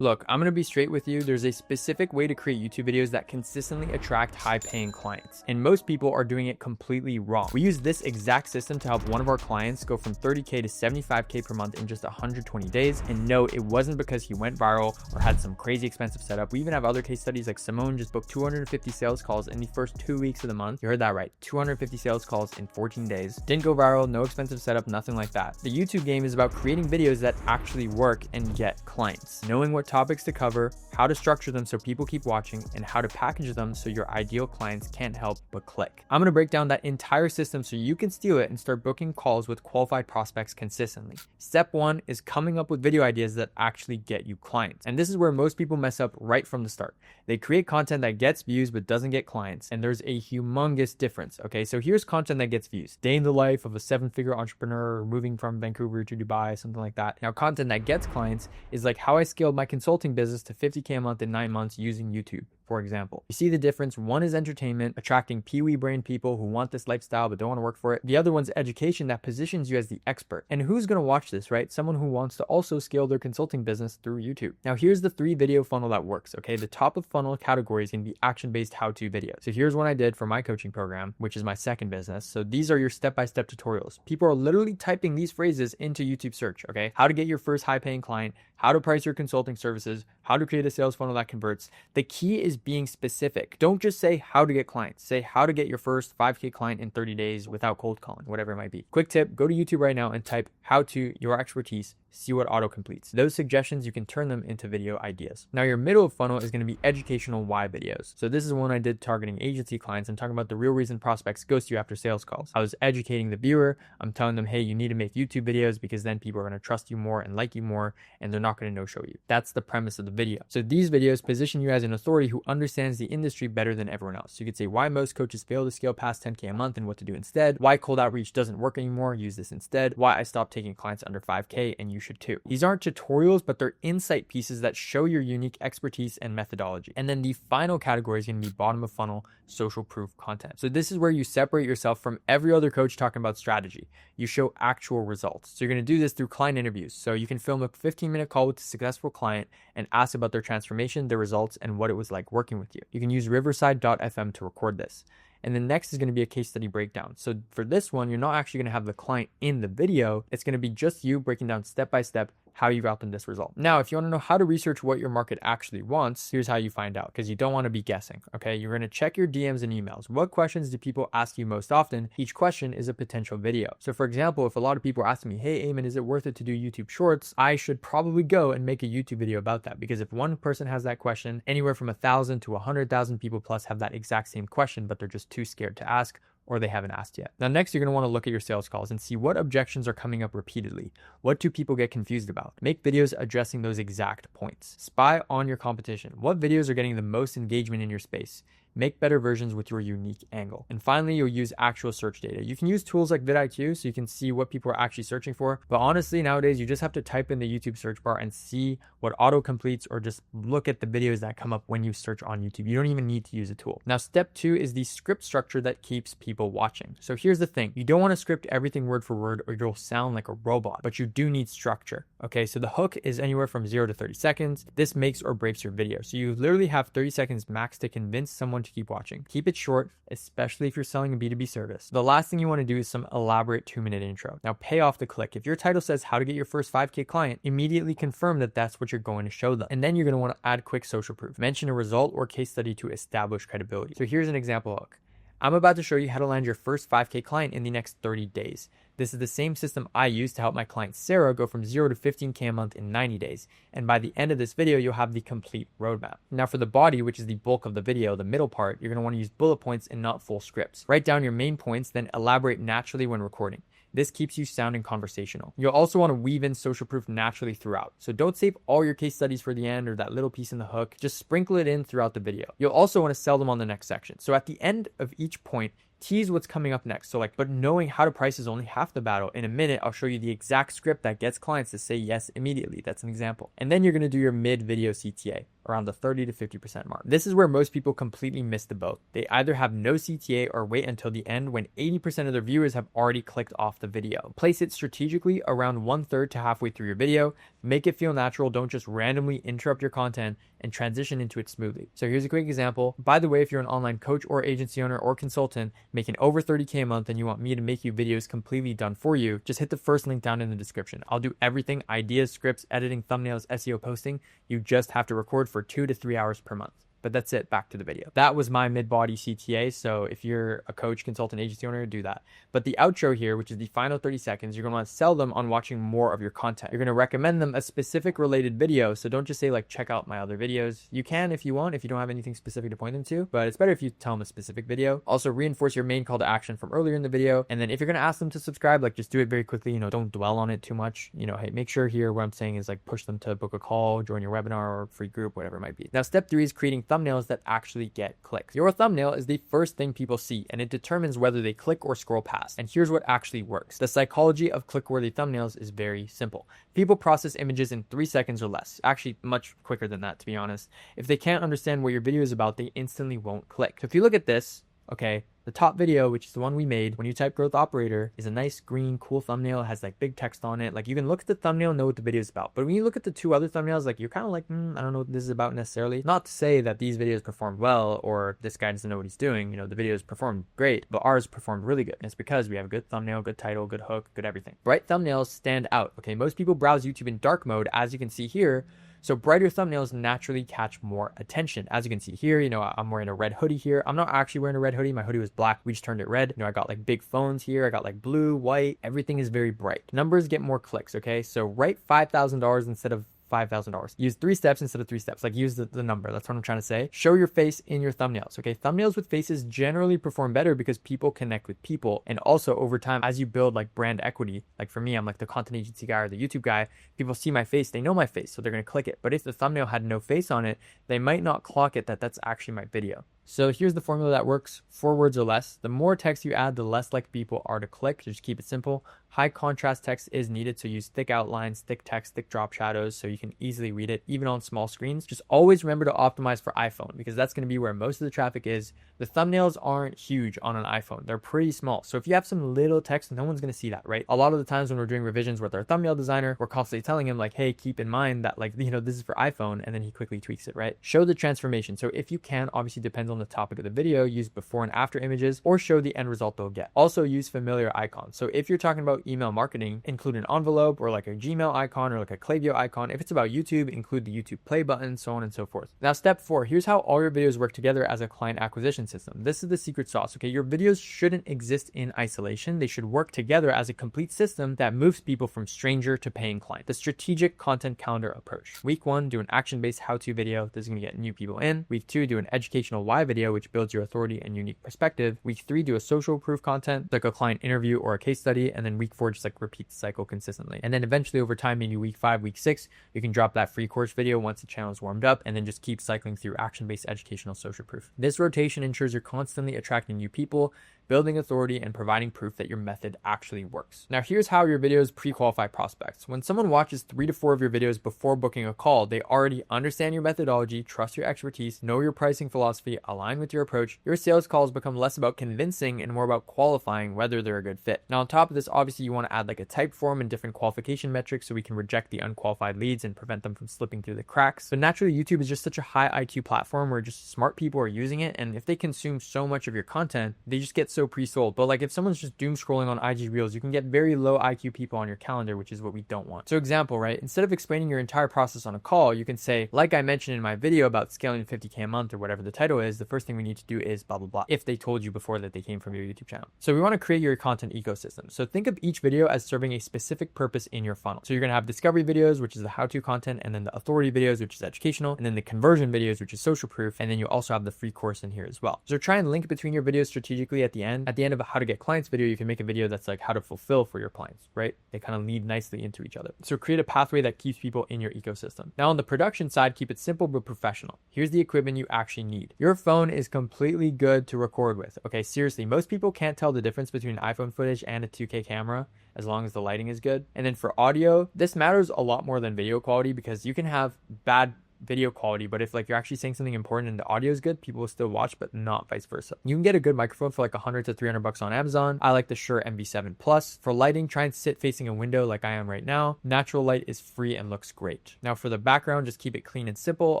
Look, I'm going to be straight with you. There's a specific way to create YouTube videos that consistently attract high-paying clients, and most people are doing it completely wrong. We use this exact system to help one of our clients go from 30K to 75K per month in just 120 days. And no, it wasn't because he went viral or had some crazy expensive setup. We even have other case studies like Simone just booked 250 sales calls in the first 2 weeks of the month. You heard that right, 250 sales calls in 14 days. Didn't go viral, no expensive setup, nothing like that. The YouTube game is about creating videos that actually work and get clients. Knowing what topics to cover, how to structure them so people keep watching, and how to package them so your ideal clients can't help but click. I'm going to break down that entire system so you can steal it and start booking calls with qualified prospects consistently. Step 1 is coming up with video ideas that actually get you clients. And this is where most people mess up right from the start. They create content that gets views but doesn't get clients, and there's a humongous difference. Okay, so here's content that gets views. Day in the life of a 7-figure entrepreneur moving from Vancouver to Dubai, something like that. Now, content that gets clients is like how I scaled my consulting business to 50K a month in 9 months using YouTube, for example. You see the difference? One is entertainment, attracting pee-wee brain people who want this lifestyle but don't want to work for it. The other one's education that positions you as the expert. And who's going to watch this, right? Someone who wants to also scale their consulting business through YouTube. Now, here's the 3 video funnel that works, okay? The top of funnel category is going to be action-based how-to videos. So here's one I did for my coaching program, which is my second business. So these are your step-by-step tutorials. People are literally typing these phrases into YouTube search, okay? How to get your first high-paying client, how to price your consulting services, how to create a sales funnel that converts. The key is being specific. Don't just say how to get clients. Say how to get your first 5K client in 30 days without cold calling, whatever it might be. Quick tip, go to YouTube right now and type how to your expertise. See what auto completes. Those suggestions, you can turn them into video ideas. Now, your middle of funnel is going to be educational why videos. So this is one I did targeting agency clients. I'm talking about the real reason prospects ghost you after sales calls. I was educating the viewer. I'm telling them, hey, you need to make YouTube videos because then people are going to trust you more and like you more, and they're not going to no-show you. That's the premise of the video. So these videos position you as an authority who understands the industry better than everyone else. So you could say why most coaches fail to scale past 10K a month and what to do instead. Why cold outreach doesn't work anymore. Use this instead. Why I stopped taking clients under 5K, and you should too. These aren't tutorials, but they're insight pieces that show your unique expertise and methodology. And then the final category is going to be bottom of funnel, social proof content. So this is where you separate yourself from every other coach talking about strategy. You show actual results. So you're going to do this through client interviews. So you can film a 15-minute call with a successful client and ask about their transformation, their results, and what it was like working with you. You can use riverside.fm to record this. And then next is going to be a case study breakdown. So for this one, you're not actually going to have the client in the video. It's going to be just you breaking down step by step how you got them this result. Now, if you want to know how to research what your market actually wants, here's how you find out, because you don't want to be guessing, okay? You're going to check your DMs and emails. What questions do people ask you most often? Each question is a potential video. So for example, if a lot of people are asking me, hey, Ayman, is it worth it to do YouTube Shorts? I should probably go and make a YouTube video about that, because if one person has that question, anywhere from 1,000 to 100,000 people plus have that exact same question, but they're just too scared to ask, or they haven't asked yet. Now, next, you're going to want to look at your sales calls and see what objections are coming up repeatedly. What do people get confused about? Make videos addressing those exact points. Spy on your competition. What videos are getting the most engagement in your space? Make better versions with your unique angle. And finally, you'll use actual search data. You can use tools like vidIQ so you can see what people are actually searching for. But honestly, nowadays, you just have to type in the YouTube search bar and see what auto completes, or just look at the videos that come up when you search on YouTube. You don't even need to use a tool. Now, step 2 is the script structure that keeps people watching. So here's the thing. You don't want to script everything word for word or you'll sound like a robot, but you do need structure. Okay, so the hook is anywhere from 0 to 30 seconds. This makes or breaks your video. So you literally have 30 seconds max to convince someone to keep watching. Keep it short, especially if you're selling a B2B service. The last thing you want to do is some elaborate 2-minute intro. Now, pay off the click. If your title says how to get your first 5K client, immediately confirm that that's what you're going to show them. And then you're going to want to add quick social proof. Mention a result or case study to establish credibility. So here's an example hook. I'm about to show you how to land your first 5K client in the next 30 days. This is the same system I use to help my client Sarah go from 0 to 15K a month in 90 days. And by the end of this video, you'll have the complete roadmap. Now for the body, which is the bulk of the video, the middle part, you're going to want to use bullet points and not full scripts. Write down your main points, then elaborate naturally when recording. This keeps you sounding conversational. You'll also want to weave in social proof naturally throughout. So don't save all your case studies for the end or that little piece in the hook. Just sprinkle it in throughout the video. You'll also want to sell them on the next section. So at the end of each point, tease what's coming up next. So like, but knowing how to price is only half the battle. In a minute, I'll show you the exact script that gets clients to say yes immediately. That's an example. And then you're going to do your mid video CTA around the 30 to 50% mark. This is where most people completely miss the boat. They either have no CTA or wait until the end when 80% of their viewers have already clicked off the video. Place it strategically around 1/3 to halfway through your video. Make it feel natural. Don't just randomly interrupt your content, and transition into it smoothly. So here's a quick example. By the way, if you're an online coach or agency owner or consultant making over 30K a month and you want me to make you videos completely done for you, just hit the first link down in the description. I'll do everything: ideas, scripts, editing, thumbnails, SEO, posting. You just have to record for 2 to 3 hours per month. But that's it. Back to the video. That was my mid-body CTA. So if you're a coach, consultant, agency owner, do that. But the outro here, which is the final 30 seconds, you're going to want to sell them on watching more of your content. You're going to recommend them a specific related video. So don't just say like, check out my other videos. You can if you want, if you don't have anything specific to point them to, but it's better if you tell them a specific video. Also reinforce your main call to action from earlier in the video. And then if you're going to ask them to subscribe, like just do it very quickly. You know, don't dwell on it too much. You know, hey, make sure here what I'm saying is like push them to book a call, join your webinar or free group, whatever it might be. Now, step 3 is creating thumbnails that actually get clicks. Your thumbnail is the first thing people see, and it determines whether they click or scroll past. And here's what actually works. The psychology of click-worthy thumbnails is very simple. People process images in 3 seconds or less. Actually, much quicker than that, to be honest. If they can't understand what your video is about, they instantly won't click. So if you look at this, okay, the top video, which is the one we made, when you type growth operator, is a nice green, cool thumbnail. It has like big text on it. Like you can look at the thumbnail and know what the video is about. But when you look at the 2 other thumbnails, like you're kind of like, I don't know what this is about necessarily. Not to say that these videos performed well or this guy doesn't know what he's doing. You know, the videos performed great, but ours performed really good. And it's because we have a good thumbnail, good title, good hook, good everything. Bright thumbnails stand out. Okay, most people browse YouTube in dark mode, as you can see here. So brighter thumbnails naturally catch more attention. As you can see here, you know, I'm wearing a red hoodie here. I'm not actually wearing a red hoodie. My hoodie was black. We just turned it red. You know, I got like big phones here. I got like blue, white. Everything is very bright. Numbers get more clicks, okay? So write $5,000 instead of $5,000. Use 3 steps instead of 3 steps. Like use the number. That's what I'm trying to say. Show your face in your thumbnails. Okay. Thumbnails with faces generally perform better because people connect with people. And also over time, as you build like brand equity, like for me, I'm like the content agency guy or the YouTube guy. People see my face. They know my face. So they're going to click it. But if the thumbnail had no face on it, they might not clock it that that's actually my video. So here's the formula that works: 4 words or less. The more text you add, the less likely people are to click. Just keep it simple. High contrast text is needed, so use thick outlines, thick text, thick drop shadows so you can easily read it, even on small screens. Just always remember to optimize for iPhone because that's going to be where most of the traffic is. The thumbnails aren't huge on an iPhone. They're pretty small. So if you have some little text, no one's going to see that, right? A lot of the times when we're doing revisions with our thumbnail designer, we're constantly telling him like, hey, keep in mind that like, you know, this is for iPhone, and then he quickly tweaks it, right? Show the transformation. So if you can, obviously depends on the topic of the video, use before and after images or show the end result they'll get. Also use familiar icons. So if you're talking about email marketing, include an envelope or like a Gmail icon or like a Klaviyo icon. If it's about YouTube, include the YouTube play button, so on and so forth. Now, step 4, here's how all your videos work together as a client acquisition system. This is the secret sauce, okay? Your videos shouldn't exist in isolation. They should work together as a complete system that moves people from stranger to paying client. The strategic content calendar approach. Week 1, do an action-based how-to video. This is going to get new people in. Week 2, do an educational why video, which builds your authority and unique perspective. Week 3, do a social proof content, like a client interview or a case study. And then week 4, just like repeat the cycle consistently. And then eventually over time, maybe week 5, week 6, you can drop that free course video once the channel is warmed up, and then just keep cycling through action-based educational social proof. This rotation ensures you're constantly attracting new people, building authority, and providing proof that your method actually works. Now, here's how your videos pre-qualify prospects. When someone watches 3 to 4 of your videos before booking a call, they already understand your methodology, trust your expertise, know your pricing philosophy, align with your approach. Your sales calls become less about convincing and more about qualifying whether they're a good fit. Now, on top of this, obviously you want to add like a type form and different qualification metrics so we can reject the unqualified leads and prevent them from slipping through the cracks. But naturally, YouTube is just such a high IQ platform where just smart people are using it, and if they consume so much of your content, they just get so pre-sold. But like if someone's just doom scrolling on IG Reels, you can get very low IQ people on your calendar, which is what we don't want. So example, right? Instead of explaining your entire process on a call, you can say, like I mentioned in my video about scaling to 50K a month or whatever the title is, the first thing we need to do is blah, blah, blah, if they told you before that they came from your YouTube channel. So we want to create your content ecosystem. So think of each video as serving a specific purpose in your funnel. So you're going to have discovery videos, which is the how-to content, and then the authority videos, which is educational, and then the conversion videos, which is social proof, and then you also have the free course in here as well. So try and link between your videos strategically at the At the end of a how to get clients video, you can make a video that's like how to fulfill for your clients, right? They kind of lead nicely into each other. So create a pathway that keeps people in your ecosystem. Now on the production side, keep it simple but professional. Here's the equipment you actually need. Your phone is completely good to record with. Okay, seriously, most people can't tell the difference between iPhone footage and a 2K camera as long as the lighting is good. And then for audio, this matters a lot more than video quality, because you can have bad video quality, but if like you're actually saying something important and the audio is good, people will still watch, but not vice versa. You can get a good microphone for like 100 to 300 bucks on Amazon. I like the Shure MV7 Plus. For lighting, try and sit facing a window like I am right now. Natural light is free and looks great. Now for the background, just keep it clean and simple.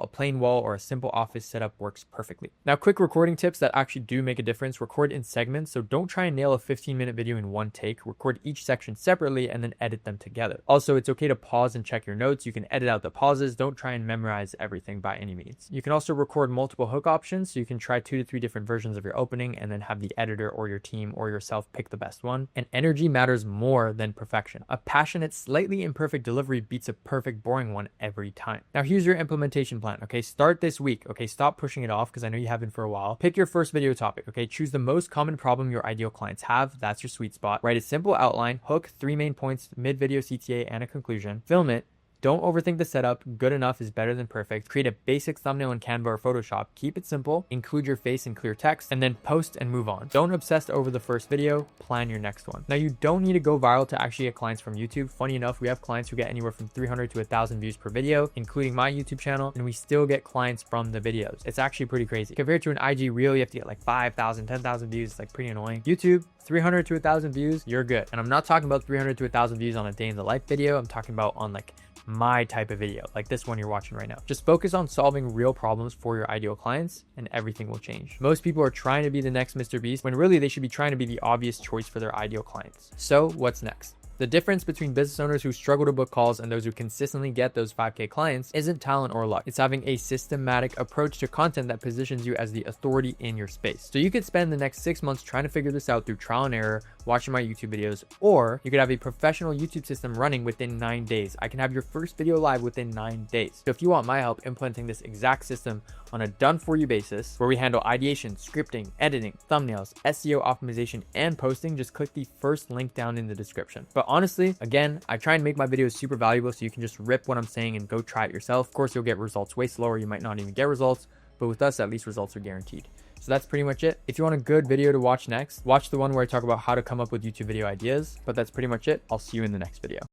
A plain wall or a simple office setup works perfectly. Now quick recording tips that actually do make a difference. Record in segments, so don't try and nail a 15-minute video in one take. Record each section separately and then edit them together. Also, it's okay to pause and check your notes. You can edit out the pauses. Don't try and memorize everything by any means. You can also record multiple hook options, so you can try 2 to 3 different versions of your opening and then have the editor or your team or yourself pick the best one. And energy matters more than perfection. A passionate, slightly imperfect delivery beats a perfect, boring one every time. Now here's your implementation plan. Okay, start this week. Okay, stop pushing it off because I know you have been for a while. Pick your first video topic. Okay, choose the most common problem your ideal clients have. That's your sweet spot. Write a simple outline, hook, 3 main points, mid-video CTA, and a conclusion. Film it. Don't overthink the setup. Good enough is better than perfect. Create a basic thumbnail in Canva or Photoshop. Keep it simple. Include your face in clear text, and then post and move on. Don't obsess over the first video. Plan your next one. Now, you don't need to go viral to actually get clients from YouTube. Funny enough, we have clients who get anywhere from 300 to 1,000 views per video, including my YouTube channel, and we still get clients from the videos. It's actually pretty crazy. Compared to an IG reel, you have to get like 5,000, 10,000 views. It's like pretty annoying. YouTube, 300 to 1,000 views, you're good. And I'm not talking about 300 to 1,000 views on a day in the life video. I'm talking about on like my type of video, like this one you're watching right now. Just focus on solving real problems for your ideal clients and everything will change. Most people are trying to be the next Mr. Beast when really they should be trying to be the obvious choice for their ideal clients. So what's next? The difference between business owners who struggle to book calls and those who consistently get those 5K clients isn't talent or luck. It's having a systematic approach to content that positions you as the authority in your space. So you could spend the next 6 months trying to figure this out through trial and error, watching my YouTube videos, or you could have a professional YouTube system running within 9 days. I can have your first video live within 9 days. So if you want my help implementing this exact system on a done for you basis, where we handle ideation, scripting, editing, thumbnails, SEO optimization, and posting, just click the first link down in the description. But honestly, again, I try and make my videos super valuable so you can just rip what I'm saying and go try it yourself. Of course, you'll get results way slower. You might not even get results, but with us, at least results are guaranteed. So that's pretty much it. If you want a good video to watch next, watch the one where I talk about how to come up with YouTube video ideas, but that's pretty much it. I'll see you in the next video.